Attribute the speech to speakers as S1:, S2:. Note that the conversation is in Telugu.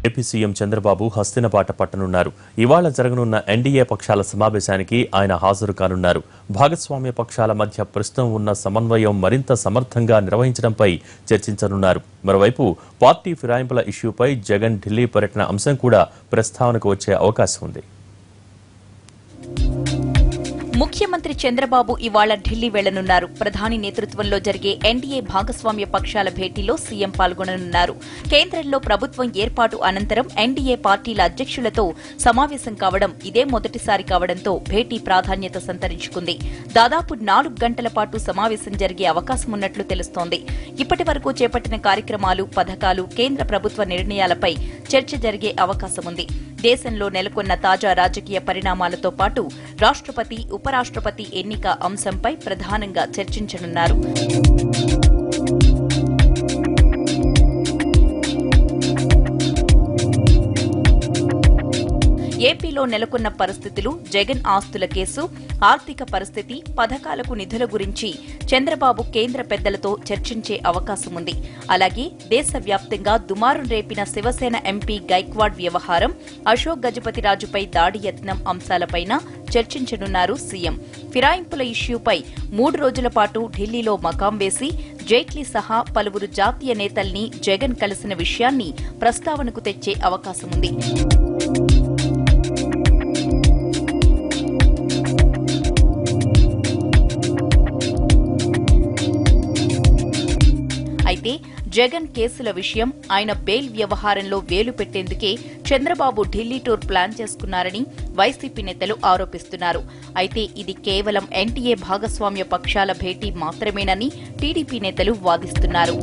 S1: ఏపీ సీఎం చంద్రబాబు హస్తినబాట పట్టనున్నారు. ఇవాళ జరగనున్న ఎన్డీఏ పక్షాల సమావేశానికి ఆయన హాజరు కానున్నారు. భాగస్వామ్య పక్షాల మధ్య ప్రస్తుతం ఉన్న సమన్వయం మరింత సమర్థంగా నిర్వహించడంపై చర్చించనున్నారు. మరోవైపు పార్టీ ఫిరాయింపుల ఇష్యూపై జగన్ ఢిల్లీ పర్యటన అంశం కూడా ప్రస్తావనకు వచ్చే అవకాశం ఉంది.
S2: ముఖ్యమంత్రి చంద్రబాబు ఇవాళ ఢిల్లీ వెళ్లనున్నారు. ప్రధాని నేతృత్వంలో జరిగే ఎన్డీఏ భాగస్వామ్య పక్షాల భేటీలో సీఎం పాల్గొననున్నారు. కేంద్రంలో ప్రభుత్వం ఏర్పాటు అనంతరం ఎన్డీఏ పార్టీల అధ్యక్షులతో సమావేశం కావడం ఇదే మొదటిసారి కావడంతో భేటీ ప్రాధాన్యత సంతరించుకుంది. దాదాపు 4 గంటల పాటు సమావేశం జరిగే అవకాశం ఉన్నట్లు తెలుస్తోంది. ఇప్పటి వరకు చేపట్టిన కార్యక్రమాలు, పథకాలు, కేంద్ర ప్రభుత్వ నిర్ణయాలపై చర్చ జరిగే అవకాశం ఉంది. దేశంలో నెలకొన్న తాజా రాజకీయ పరిణామాలతో పాటు రాష్ట్రపతి, ఉపరాష్ట్రపతి ఎన్నిక అంశంపై ప్రధానంగా చర్చించనున్నారు. ఏపీలో నెలకొన్న పరిస్థితులు, జగన్ ఆస్తుల కేసు, ఆర్థిక పరిస్థితి, పథకాలకు నిధుల గురించి చంద్రబాబు కేంద్ర పెద్దలతో చర్చించే అవకాశం ఉంది. అలాగే దేశవ్యాప్తంగా దుమారం రేపిన శివసేన ఎంపీ గైక్వాడ్ వ్యవహారం, అశోక్ గజపతిరాజుపై దాడి యత్నం అంశాలపైన చర్చించనున్నారు సీఎం. ఫిరాయింపుల ఇష్యూపై 3 రోజుల పాటు ఢిల్లీలో మకాం వేసి జైట్లీ సహా పలువురు జాతీయ నేతల్ని జగన్ కలిసిన విషయాన్ని ప్రస్తావనకు తెచ్చే అవకాశం ఉంది. అయితే జగన్ కేసుల విషయం, ఆయన బెయిల్ వ్యవహారంలో వేలు పెట్టేందుకే చంద్రబాబు ఢిల్లీ టూర్ ప్లాన్ చేసుకున్నారని వైసీపీ నేతలు ఆరోపిస్తున్నారు. అయితే ఇది కేవలం ఎన్డీఏ భాగస్వామ్య పక్షాల భేటీ మాత్రమేనని టీడీపీ నేతలు వాదిస్తున్నారు.